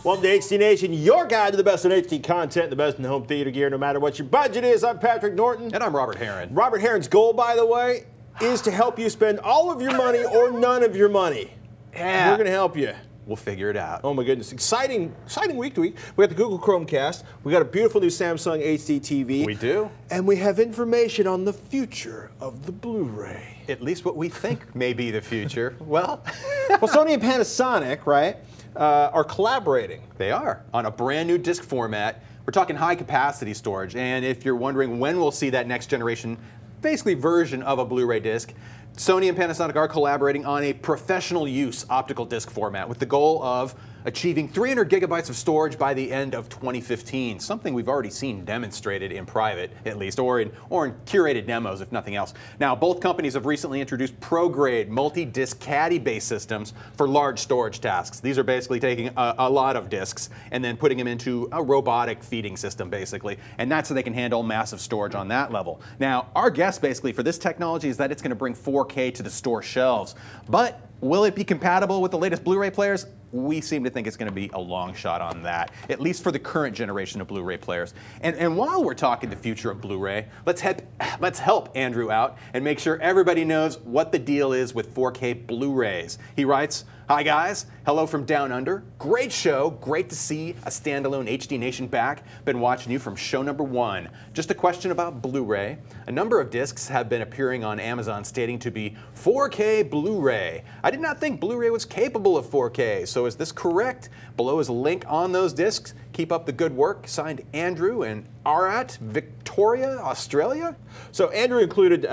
Welcome to HD Nation, your guide to the best in HD content, the best in home theater gear, no matter what your budget is. I'm Patrick Norton. And I'm Robert Heron. Robert Heron's goal, by the way, is to help you spend all of your money or none of your money. Yeah. We're going to help you. We'll figure it out. Oh my goodness, exciting week to week. We got the Google Chromecast. We got a beautiful new Samsung HDTV. We do. And we have information on the future of the Blu-ray. At least what we think may be the future. Well, Sony and Panasonic, right, are collaborating. They are on a brand new disc format. We're talking high capacity storage. And if you're wondering when we'll see that next generation, basically version of a Blu-ray disc, Sony and Panasonic are collaborating on a professional use optical disc format with the goal of achieving 300 gigabytes of storage by the end of 2015, something we've already seen demonstrated in private, at least, or in curated demos, if nothing else. Now, both companies have recently introduced pro-grade multi-disc caddy-based systems for large storage tasks. These are basically taking a lot of discs and then putting them into a robotic feeding system, basically, and that's so they can handle massive storage on that level. Now, our guess, basically, for this technology is that it's going to bring 4K to the store shelves, but will it be compatible with the latest Blu-ray players? We seem to think it's going to be a long shot on that, at least for the current generation of Blu-ray players. And while we're talking the future of Blu-ray, let's help Andrew out and make sure everybody knows what the deal is with 4K Blu-rays. He writes, "Hi guys, hello from Down Under. Great show, great to see a standalone HD Nation back. Been watching you from show number 1. Just a question about Blu-ray. A number of discs have been appearing on Amazon stating to be 4K Blu-ray. I did not think Blu-ray was capable of 4K, so is this correct? Below is a link on those discs. Keep up the good work. Signed, Andrew and Arat, Victoria, Australia." So Andrew included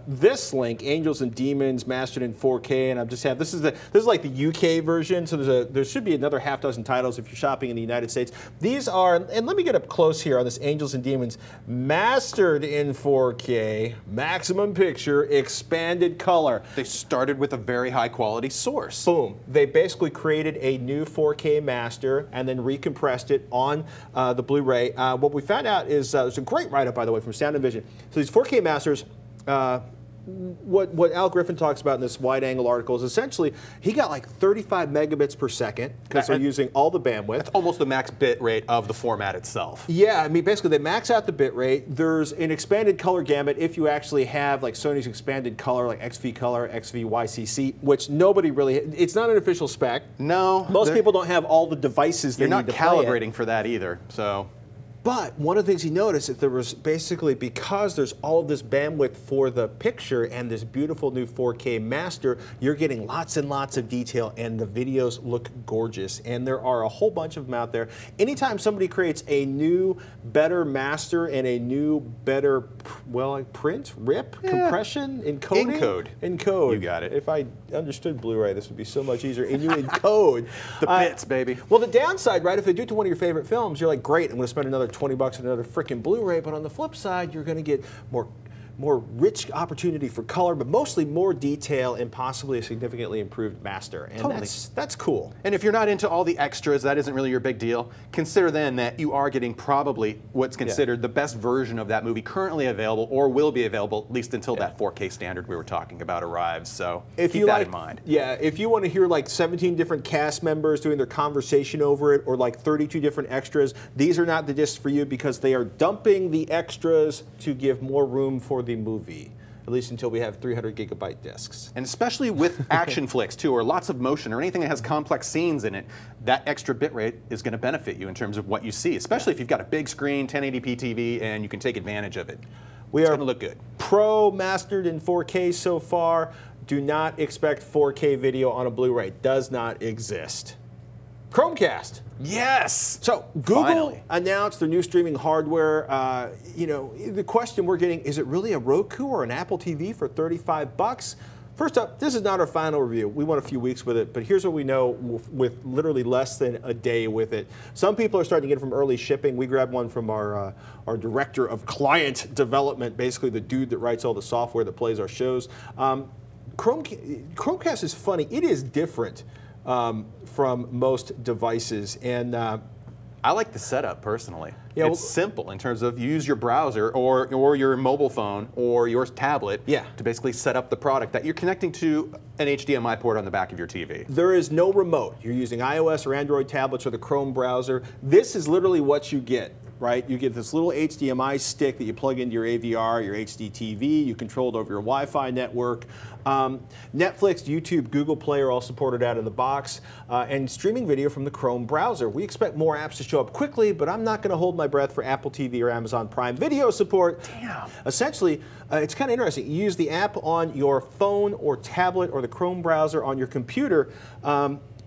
this link, Angels and Demons, mastered in 4K, and I've just have this is like the UK version. So there should be another half dozen titles if you're shopping in the United States. These are, and let me get up close here on this Angels and Demons, mastered in 4K, maximum picture, expanded color. They started with a very high quality source. Boom. They basically created a new 4K master and then recompressed it on the Blu-ray. What we found out is there's a great write-up, by the way, from Sound and Vision. So these 4K masters, what Al Griffin talks about in this wide-angle article is essentially he got like 35 megabits per second because they're using all the bandwidth. That's almost the max bit rate of the format itself. Yeah, I mean, basically they max out the bit rate. There's an expanded color gamut if you actually have like Sony's expanded color, like XV Color, XV YCC, which nobody really, it's not an official spec. No. Most people don't have all the devices they need to play it. You're not calibrating for that either, so. But one of the things he noticed is there was basically, because there's all of this bandwidth for the picture and this beautiful new 4K master, you're getting lots and lots of detail and the videos look gorgeous. And there are a whole bunch of them out there. Anytime somebody creates a new, better master and a new, better, well, like print, rip, compression, encoding? Encode. You got it. If I understood Blu-ray, this would be so much easier. And you encode. The bits, baby. Well, the downside, right, if they do it to one of your favorite films, you're like, great, I'm going to spend another 20 bucks on another freaking Blu-ray, but on the flip side, you're going to get more rich opportunity for color, but mostly more detail and possibly a significantly improved master. And totally. That's cool. And if you're not into all the extras, that isn't really your big deal. Consider then that you are getting probably what's considered the best version of that movie currently available or will be available at least until that 4K standard we were talking about arrives. So keep that in mind. Yeah, if you want to hear like 17 different cast members doing their conversation over it or like 32 different extras, these are not the discs for you because they are dumping the extras to give more room for the movie, at least until we have 300 gigabyte discs. And especially with action flicks too, or lots of motion, or anything that has complex scenes in it, that extra bitrate is going to benefit you in terms of what you see, especially if you've got a big screen, 1080p TV, and you can take advantage of it. It's going to look good. Pro mastered in 4K so far. Do not expect 4K video on a Blu-ray. Does not exist. Chromecast. Yes! So Google Finally announced their new streaming hardware. You know, the question we're getting, is it really a Roku or an Apple TV for 35 bucks? First up, this is not our final review. We went a few weeks with it, but here's what we know with literally less than a day with it. Some people are starting to get it from early shipping. We grabbed one from our director of client development, basically the dude that writes all the software that plays our shows. Chromecast is funny. It is different from most devices, and I like the setup personally. Yeah, it's simple in terms of you use your browser or your mobile phone or your tablet to basically set up the product that you're connecting to an HDMI port on the back of your TV. There is no remote. You're using iOS or Android tablets or the Chrome browser. This is literally what you get. Right, you get this little HDMI stick that you plug into your AVR, your HDTV. You control it over your Wi-Fi network. Netflix, YouTube, Google Play are all supported out of the box, and streaming video from the Chrome browser. We expect more apps to show up quickly, but I'm not going to hold my breath for Apple TV or Amazon Prime Video support. Damn. Essentially, it's kind of interesting. You use the app on your phone or tablet or the Chrome browser on your computer.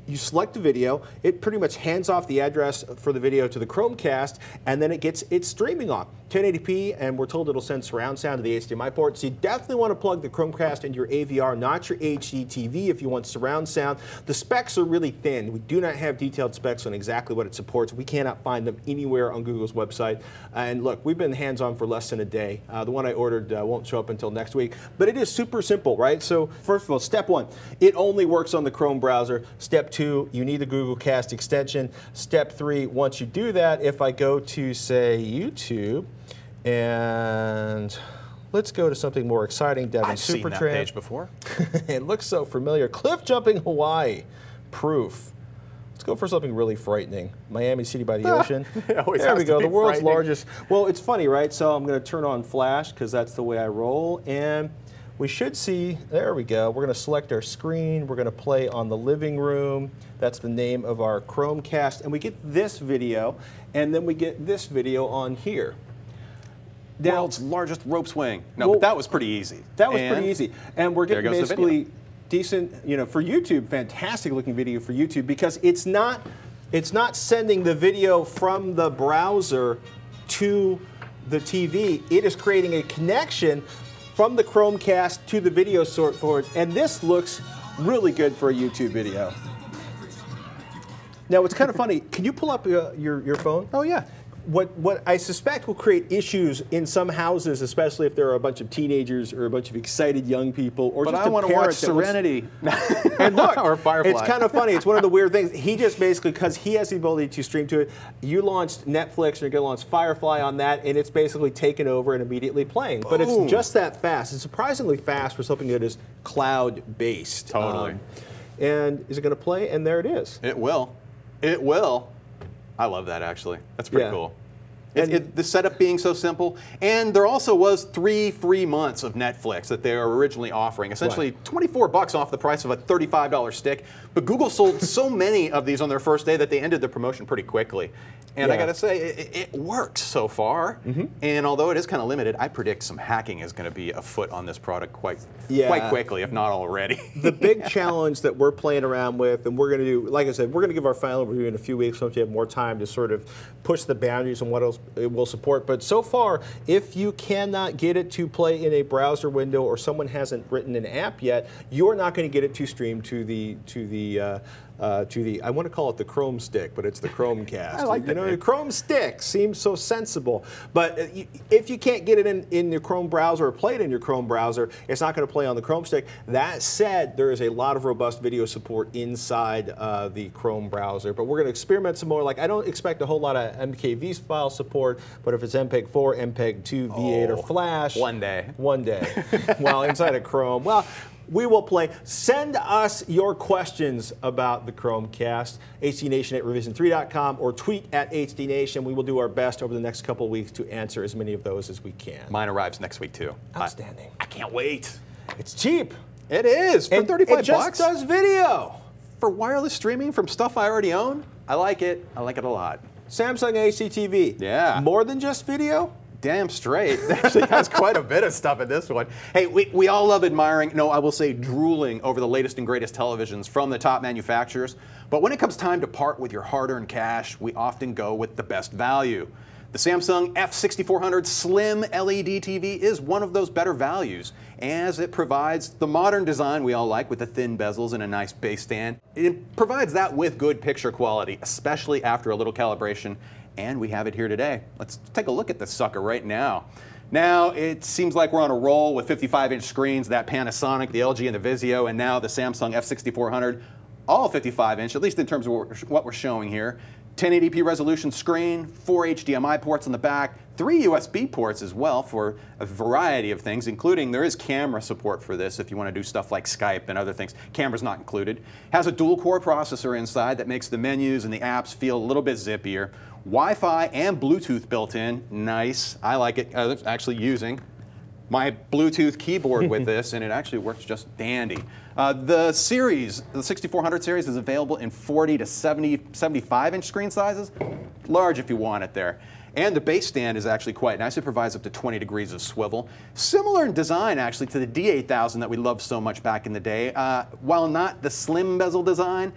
You select the video, it pretty much hands off the address for the video to the Chromecast, and then it gets its streaming on 1080p, and we're told it'll send surround sound to the HDMI port. So you definitely want to plug the Chromecast into your AVR, not your HDTV if you want surround sound. The specs are really thin. We do not have detailed specs on exactly what it supports. We cannot find them anywhere on Google's website. And look, we've been hands-on for less than a day. The one I ordered won't show up until next week, but it is super simple, right? So first of all, step one, it only works on the Chrome browser. Step two, you need the Google Cast extension. Step three, once you do that, if I go to, say, YouTube, and let's go to something more exciting, Devin. I've seen that page before. It looks so familiar. Cliff jumping Hawaii, proof. Let's go for something really frightening. Miami City by the ocean. There we go, the world's largest. Well, it's funny, right? So I'm going to turn on flash because that's the way I roll, and we should see, there we go. We're going to select our screen. We're going to play on the living room. That's the name of our Chromecast. And we get this video, and then we get this video on here. World's largest rope swing. No, well, but that was pretty easy. That was pretty easy. And we're getting basically decent, you know, for YouTube, fantastic looking video for YouTube because it's not sending the video from the browser to the TV. It is creating a connection from the Chromecast to the video port, and this looks really good for a YouTube video. Now, it's kind of funny. Can you pull up your phone? Oh, yeah. What I suspect will create issues in some houses, especially if there are a bunch of teenagers or a bunch of excited young people, or but just I want to watch Serenity. And look, or Firefly. It's kind of funny. It's one of the weird things. He just basically, because he has the ability to stream to it, you launched Netflix and you're going to launch Firefly on that, and it's basically taken over and immediately playing. But it's just that fast. It's surprisingly fast for something that is cloud-based. Totally. And is it going to play? And there it is. It will. It will. I love that, actually. That's pretty cool. The setup being so simple. And there also was 3 free months of Netflix that they were originally offering. Essentially $24 off the price of a $35 stick. But Google sold so many of these on their first day that they ended the promotion pretty quickly. And I got to say, it works so far. And although it is kind of limited, I predict some hacking is going to be afoot on this product quite quickly, if not already. The big challenge that we're playing around with, and we're going to do, like I said, we're going to give our final review in a few weeks once we have more time to sort of push the boundaries on what else it will support. But so far, if you cannot get it to play in a browser window or someone hasn't written an app yet, you're not going to get it to stream to the I want to call it the Chrome stick, but it's the Chromecast. I like that. The Chrome stick seems so sensible. But if you can't get it in your Chrome browser or play it in your Chrome browser, it's not going to play on the Chrome stick. That said, there is a lot of robust video support inside the Chrome browser. But we're going to experiment some more. Like, I don't expect a whole lot of MKV file support, but if it's MPEG-4, MPEG-2, V8, or Flash. One day. One day. Well, inside of Chrome. Well, we will play. Send us your questions about the Chromecast, hdnation@revision3.com, or tweet at hdnation. We will do our best over the next couple of weeks to answer as many of those as we can. Mine arrives next week, too. Outstanding. I can't wait. It's cheap. It is. For $35. It just does video. For wireless streaming from stuff I already own, I like it. I like it a lot. Samsung HDTV. Yeah. More than just video? Damn straight. It actually has quite a bit of stuff in this one. Hey, we all love admiring, no, I will say drooling over the latest and greatest televisions from the top manufacturers. But when it comes time to part with your hard-earned cash, we often go with the best value. The Samsung F6400 Slim LED TV is one of those better values, as it provides the modern design we all like with the thin bezels and a nice base stand. It provides that with good picture quality, especially after a little calibration. And we have it here today. Let's take a look at this sucker right now. Now, it seems like we're on a roll with 55-inch screens, that Panasonic, the LG, and the Vizio, and now the Samsung F6400, all 55-inch, at least in terms of what we're showing here. 1080p resolution screen, 4 HDMI ports on the back, 3 USB ports as well for a variety of things, including there is camera support for this if you want to do stuff like Skype and other things. Camera's not included. Has a dual-core processor inside that makes the menus and the apps feel a little bit zippier. Wi-Fi and Bluetooth built in. Nice. I like it. I was actually using my Bluetooth keyboard with this, and it actually works just dandy. The series, the 6400 series, is available in 40 to 75-inch screen sizes. Large if you want it there. And the base stand is actually quite nice. It provides up to 20 degrees of swivel. Similar in design, actually, to the D8000 that we loved so much back in the day. While not the slim bezel design,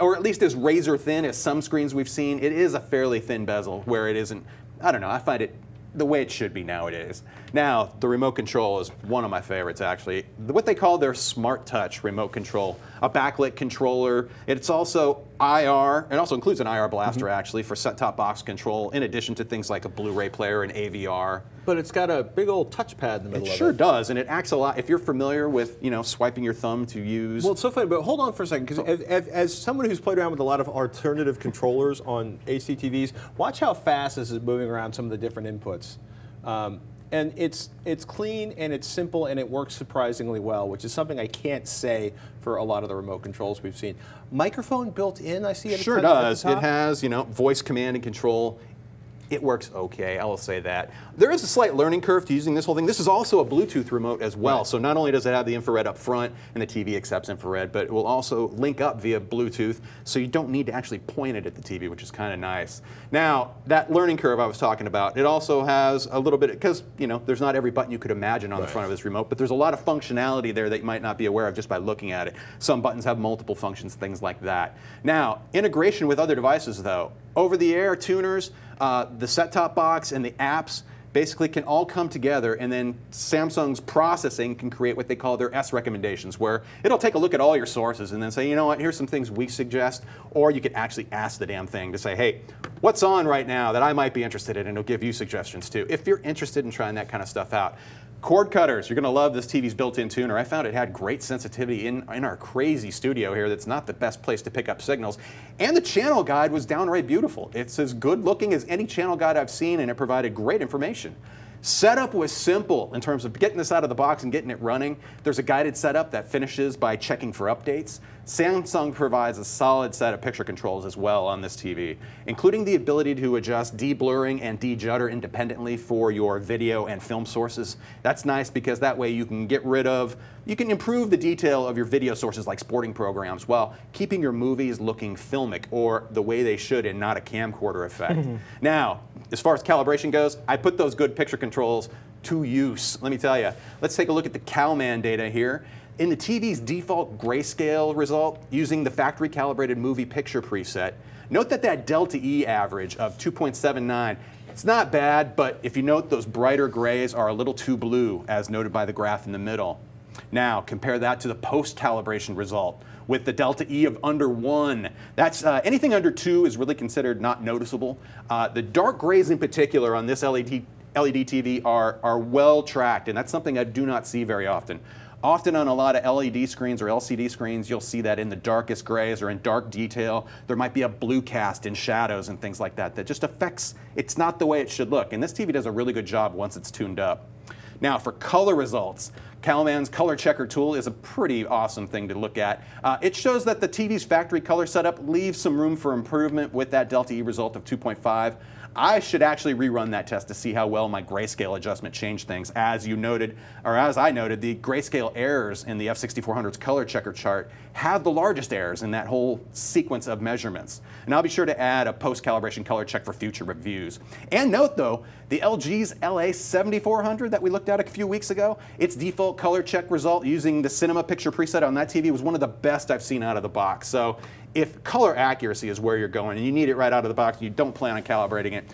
or at least as razor thin as some screens we've seen, it is a fairly thin bezel where it isn't, I don't know, I find it the way it should be nowadays. Now, the remote control is one of my favorites, actually. What they call their Smart Touch remote control, a backlit controller. It's also IR, it also includes an IR blaster, actually, for set-top box control, in addition to things like a Blu-ray player and AVR. But it's got a big old touchpad in the middle of it. It sure does, and it acts a lot. If you're familiar with, you know, swiping your thumb to use. Well, it's so funny, but hold on for a second, because as someone who's played around with a lot of alternative controllers on HDTVs, watch how fast this is moving around some of the different inputs. And it's clean and it's simple and it works surprisingly well, which is something I can't say for a lot of the remote controls we've seen. Microphone built in, I see it. Sure does. It has, you know, voice command and control. It works okay, I will say that. There is a slight learning curve to using this whole thing. This is also a Bluetooth remote as well, so not only does it have the infrared up front, and the TV accepts infrared, but it will also link up via Bluetooth, so you don't need to actually point it at the TV, which is kind of nice. Now, that learning curve I was talking about, it also has a little bit, because, you know, there's not every button you could imagine on the front of this remote, but there's a lot of functionality there that you might not be aware of just by looking at it. Some buttons have multiple functions, things like that. Now, integration with other devices, though. Over-the-air tuners, the set-top box and the apps basically can all come together, and then Samsung's processing can create what they call their S recommendations, where it'll take a look at all your sources and then say, you know what, here's some things we suggest, or you could actually ask the damn thing to say, hey, what's on right now that I might be interested in, and it'll give you suggestions too, if you're interested in trying that kind of stuff out. Cord cutters, you're going to love this TV's built-in tuner. I found it had great sensitivity in our crazy studio here that's not the best place to pick up signals. And the channel guide was downright beautiful. It's as good looking as any channel guide I've seen, and it provided great information. Setup was simple in terms of getting this out of the box and getting it running. There's a guided setup that finishes by checking for updates. Samsung provides a solid set of picture controls as well on this TV, including the ability to adjust de-blurring and de-judder independently for your video and film sources. That's nice because that way you can you can improve the detail of your video sources like sporting programs while keeping your movies looking filmic, or the way they should and not a camcorder effect. Now, as far as calibration goes, I put those good picture controls to use. Let me tell you. Let's take a look at the CalMan data here. In the TV's default grayscale result, using the factory calibrated movie picture preset, note that delta E average of 2.79, it's not bad, but if you note, those brighter grays are a little too blue, as noted by the graph in the middle. Now, compare that to the post-calibration result with the delta E of under 1. That's anything under 2 is really considered not noticeable. The dark grays in particular on this LED TV are well tracked, and that's something I do not see very often. Often on a lot of LED screens or LCD screens, you'll see that in the darkest grays or in dark detail, there might be a blue cast in shadows and things like that that just affects, it's not the way it should look. And this TV does a really good job once it's tuned up. Now, for color results, CalMan's color checker tool is a pretty awesome thing to look at. It shows that the TV's factory color setup leaves some room for improvement with that delta E result of 2.5. I should actually rerun that test to see how well my grayscale adjustment changed things. As you noted, or as I noted, the grayscale errors in the F6400's color checker chart have the largest errors in that whole sequence of measurements. And I'll be sure to add a post-calibration color check for future reviews. And note though, the LG's LA7400 that we looked at a few weeks ago, its default color check result using the cinema picture preset on that TV was one of the best I've seen out of the box. So if color accuracy is where you're going and you need it right out of the box and you don't plan on calibrating it,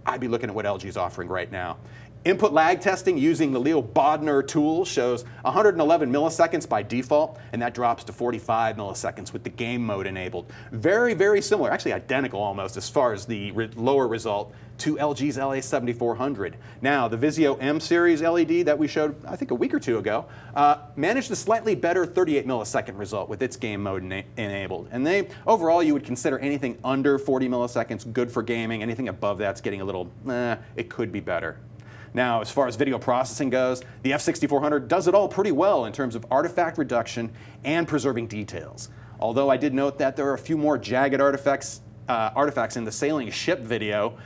I'd be looking at what LG is offering right now. Input lag testing using the Leo Bodner tool shows 111 milliseconds by default, and that drops to 45 milliseconds with the game mode enabled. Very, very similar, actually identical almost as far as the lower result to LG's LA7400. Now, the Vizio M series LED that we showed, I think, a week or two ago, managed a slightly better 38 millisecond result with its game mode enabled. And overall, you would consider anything under 40 milliseconds good for gaming. Anything above that's getting a little, it could be better. Now, as far as video processing goes, the F6400 does it all pretty well in terms of artifact reduction and preserving details. Although I did note that there are a few more jagged artifacts in the sailing ship video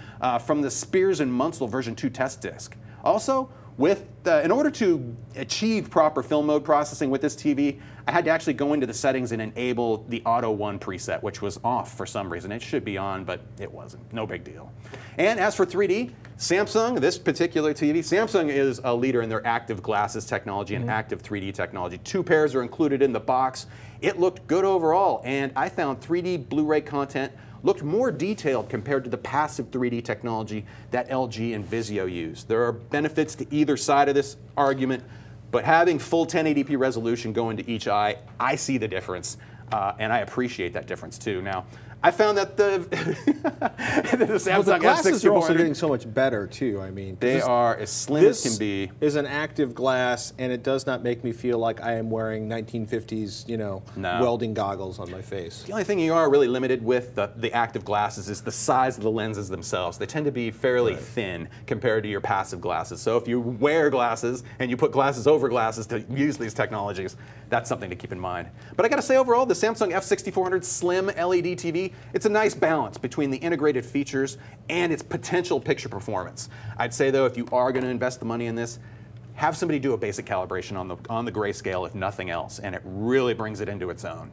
from the Spears and Munsell version 2 test disc. Also, in order to achieve proper film mode processing with this TV, I had to actually go into the settings and enable the Auto 1 preset, which was off for some reason. It should be on, but it wasn't. No big deal. And as for 3D, Samsung, this particular TV, Samsung is a leader in their active glasses technology and active 3D technology. 2 pairs are included in the box. It looked good overall, and I found 3D Blu-ray content looked more detailed compared to the passive 3D technology that LG and Vizio use. There are benefits to either side of this argument, but having full 1080p resolution go into each eye, I see the difference, and I appreciate that difference too. Now, I found that the Samsung the glasses are also F6400 getting so much better too. I mean, they are as slim as can be. This is an active glass, and it does not make me feel like I am wearing 1950s, welding goggles on my face. The only thing you are really limited with the active glasses is the size of the lenses themselves. They tend to be fairly thin compared to your passive glasses. So if you wear glasses and you put glasses over glasses to use these technologies, that's something to keep in mind. But I got to say, overall, the Samsung F6400 Slim LED TV, it's a nice balance between the integrated features and its potential picture performance. I'd say, though, if you are going to invest the money in this, have somebody do a basic calibration on the grayscale, if nothing else, and it really brings it into its own.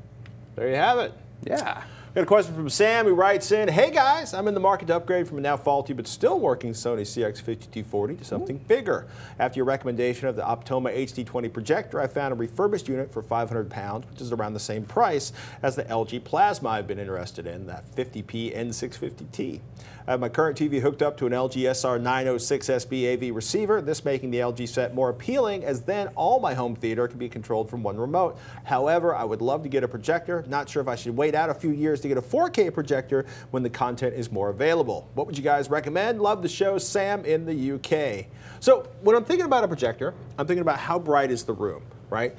There you have it. Yeah. Got a question from Sam who writes in, hey guys, I'm in the market to upgrade from a now faulty but still working Sony CX5240 to something bigger. After your recommendation of the Optoma HD20 projector, I found a refurbished unit for £500, which is around the same price as the LG Plasma I've been interested in, that 50p N650T. I have my current TV hooked up to an LG SR906SB AV receiver, this making the LG set more appealing, as then all my home theater can be controlled from one remote. However, I would love to get a projector. Not sure if I should wait out a few years to get a 4K projector when the content is more available. What would you guys recommend? Love the show, Sam in the UK. So when I'm thinking about a projector, I'm thinking about how bright is the room. Right?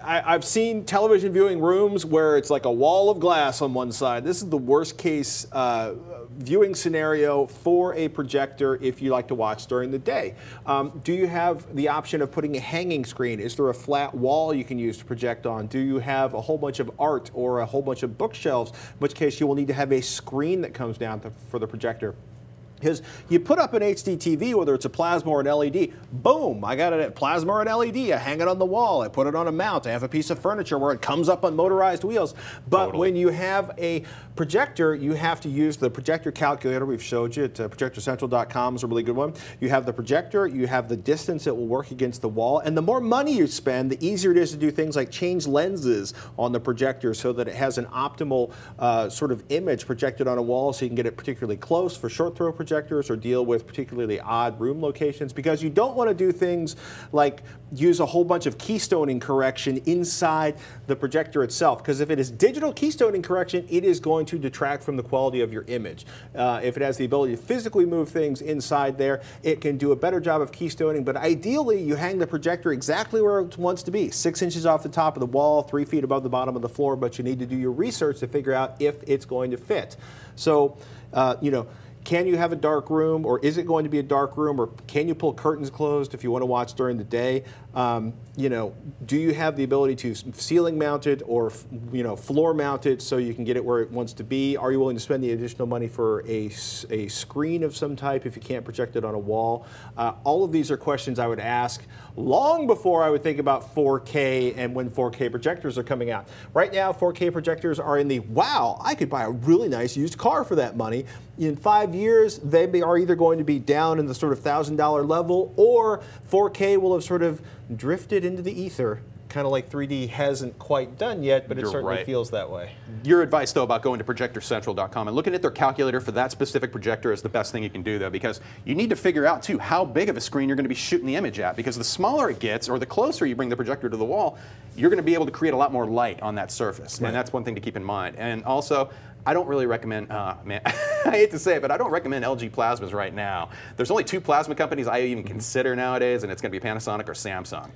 I've seen television viewing rooms where it's like a wall of glass on one side. This is the worst case viewing scenario for a projector if you like to watch during the day. Do you have the option of putting a hanging screen? Is there a flat wall you can use to project on? Do you have a whole bunch of art or a whole bunch of bookshelves, in which case you will need to have a screen that comes down for the projector? Because you put up an HDTV, whether it's a plasma or an LED, boom, I got a plasma or an LED, I hang it on the wall, I put it on a mount, I have a piece of furniture where it comes up on motorized wheels. But when you have a projector, you have to use the projector calculator we've showed you. Projectorcentral.com is a really good one. You have the projector, you have the distance it will work against the wall, and the more money you spend, the easier it is to do things like change lenses on the projector so that it has an optimal sort of image projected on a wall so you can get it particularly close for short throw projectors or deal with particularly odd room locations, because you don't want to do things like use a whole bunch of keystoning correction inside the projector itself, because if it is digital keystoning correction, it is going to detract from the quality of your image. If it has the ability to physically move things inside there, it can do a better job of keystoning, but ideally you hang the projector exactly where it wants to be, 6 inches off the top of the wall, 3 feet above the bottom of the floor, but you need to do your research to figure out if it's going to fit. So, can you have a dark room, or is it going to be a dark room, or can you pull curtains closed if you want to watch during the day? Do you have the ability to ceiling mount it or floor mount it so you can get it where it wants to be? Are you willing to spend the additional money for a screen of some type if you can't project it on a wall? All of these are questions I would ask long before I would think about 4K and when 4K projectors are coming out. Right now, 4K projectors are in the, wow, I could buy a really nice used car for that money. In 5 years, they are either going to be down in the sort of $1,000 level, or 4K will have sort of drifted into the ether kind of like 3D hasn't quite done yet, but it certainly feels that way. Your advice, though, about going to projectorcentral.com and looking at their calculator for that specific projector is the best thing you can do, though, because you need to figure out, too, how big of a screen you're going to be shooting the image at, because the smaller it gets, or the closer you bring the projector to the wall, you're going to be able to create a lot more light on that surface, and that's one thing to keep in mind. And also, I don't really recommend, man, I hate to say it, but I don't recommend LG plasmas right now. There's only 2 plasma companies I even consider nowadays, and it's going to be Panasonic or Samsung.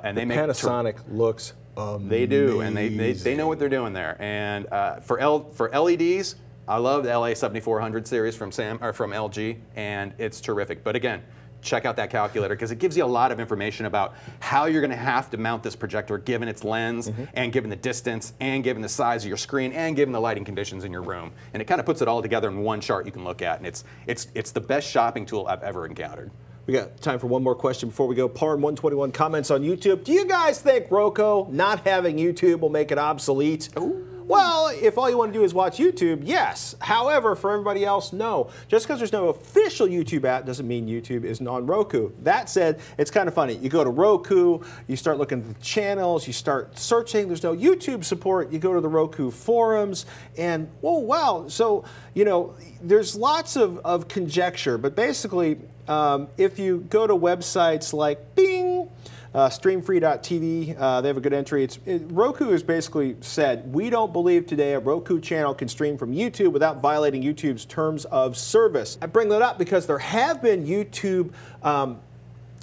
And they make Panasonic looks amazing. They do, and they know what they're doing there. And for LEDs, I love the LA7400 series from LG, and it's terrific. But again, check out that calculator because it gives you a lot of information about how you're going to have to mount this projector given its lens and given the distance and given the size of your screen and given the lighting conditions in your room. And it kind of puts it all together in one chart you can look at, and it's the best shopping tool I've ever encountered. We got time for one more question before we go. Parn121 comments on YouTube. Do you guys think Roku not having YouTube will make it obsolete? Ooh. Well, if all you want to do is watch YouTube, yes. However, for everybody else, no. Just because there's no official YouTube app doesn't mean YouTube isn't on Roku. That said, it's kind of funny. You go to Roku, you start looking at the channels, you start searching, there's no YouTube support, you go to the Roku forums, and oh wow. So, you know, there's lots of conjecture, but basically, if you go to websites like Bing, streamfree.tv, they have a good entry. Roku has basically said, we don't believe today a Roku channel can stream from YouTube without violating YouTube's terms of service. I bring that up because there have been YouTube,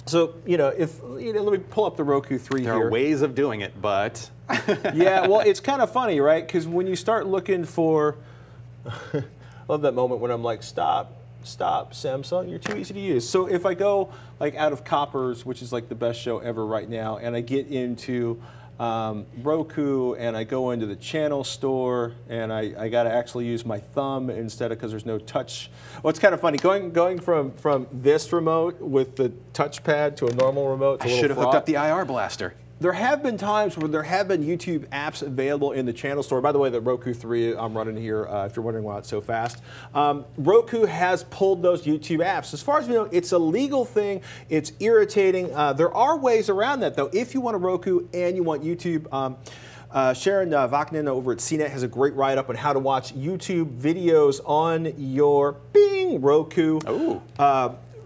so, let me pull up the Roku 3 here. There are ways of doing it, but. Yeah, well, it's kind of funny, right? Because when you start looking for, I love that moment when I'm like, stop, Samsung, you're too easy to use. So if I go like out of Coppers, which is like the best show ever right now, and I get into Roku and I go into the channel store and I got to actually use my thumb instead of, because there's no touch. Well, it's kind of funny going from this remote with the touchpad to a normal remote. I should have hooked up the IR blaster. There have been times where there have been YouTube apps available in the channel store. By the way, the Roku 3 I'm running here, if you're wondering why it's so fast, Roku has pulled those YouTube apps. As far as we know, it's a legal thing. It's irritating. There are ways around that, though. If you want a Roku and you want YouTube, Sharon Vaknin over at CNET has a great write-up on how to watch YouTube videos on your Bing Roku. Ooh.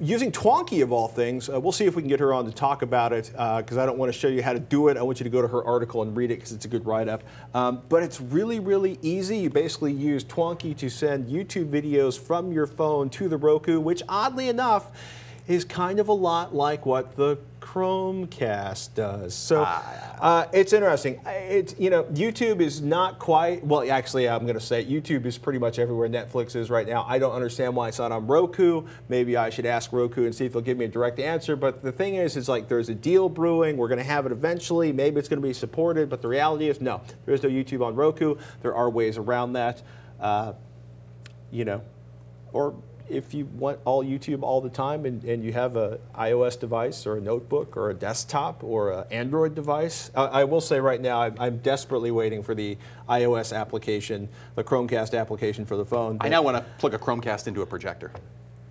Using Twonky of all things. We'll see if we can get her on to talk about it because I don't want to show you how to do it. I want you to go to her article and read it because it's a good write-up. But it's really, really easy. You basically use Twonky to send YouTube videos from your phone to the Roku, which oddly enough is kind of a lot like what the Chromecast does. So it's interesting. YouTube is not quite, well, actually, I'm going to say YouTube is pretty much everywhere Netflix is right now. I don't understand why it's not on Roku. Maybe I should ask Roku and see if they'll give me a direct answer. But the thing is like there's a deal brewing. We're going to have it eventually. Maybe it's going to be supported. But the reality is, no, there is no YouTube on Roku. There are ways around that, or if you want all YouTube all the time and you have an iOS device or a notebook or a desktop or an Android device, I will say right now I'm desperately waiting for the iOS application, the Chromecast application for the phone. I now want to plug a Chromecast into a projector.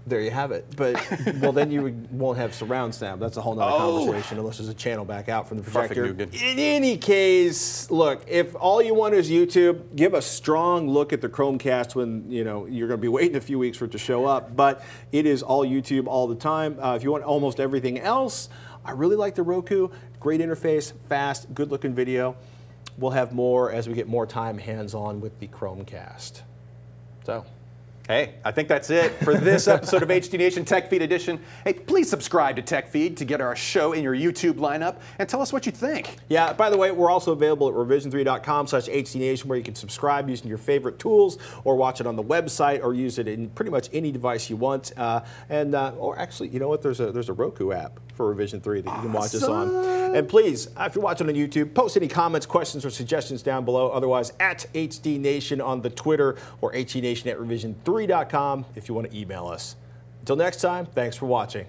There you have it. But, well, then you won't have surround sound. That's a whole nother conversation unless there's a channel back out from the projector. In any case, look, if all you want is YouTube, give a strong look at the Chromecast when, you're going to be waiting a few weeks for it to show up. But it is all YouTube all the time. If you want almost everything else, I really like the Roku. Great interface, fast, good-looking video. We'll have more as we get more time hands-on with the Chromecast. So. Hey, I think that's it for this episode of HD Nation Tech Feed Edition. Hey, please subscribe to Tech Feed to get our show in your YouTube lineup and tell us what you think. Yeah, by the way, we're also available at revision3.com/HDNation where you can subscribe using your favorite tools or watch it on the website or use it in pretty much any device you want. Or actually, you know what? There's a Roku app for Revision 3 that you can watch us on. And please, if you're watching on YouTube, post any comments, questions, or suggestions down below. Otherwise, at HD Nation on the Twitter or HDNation@revision3.com if you want to email us. Until next time, thanks for watching.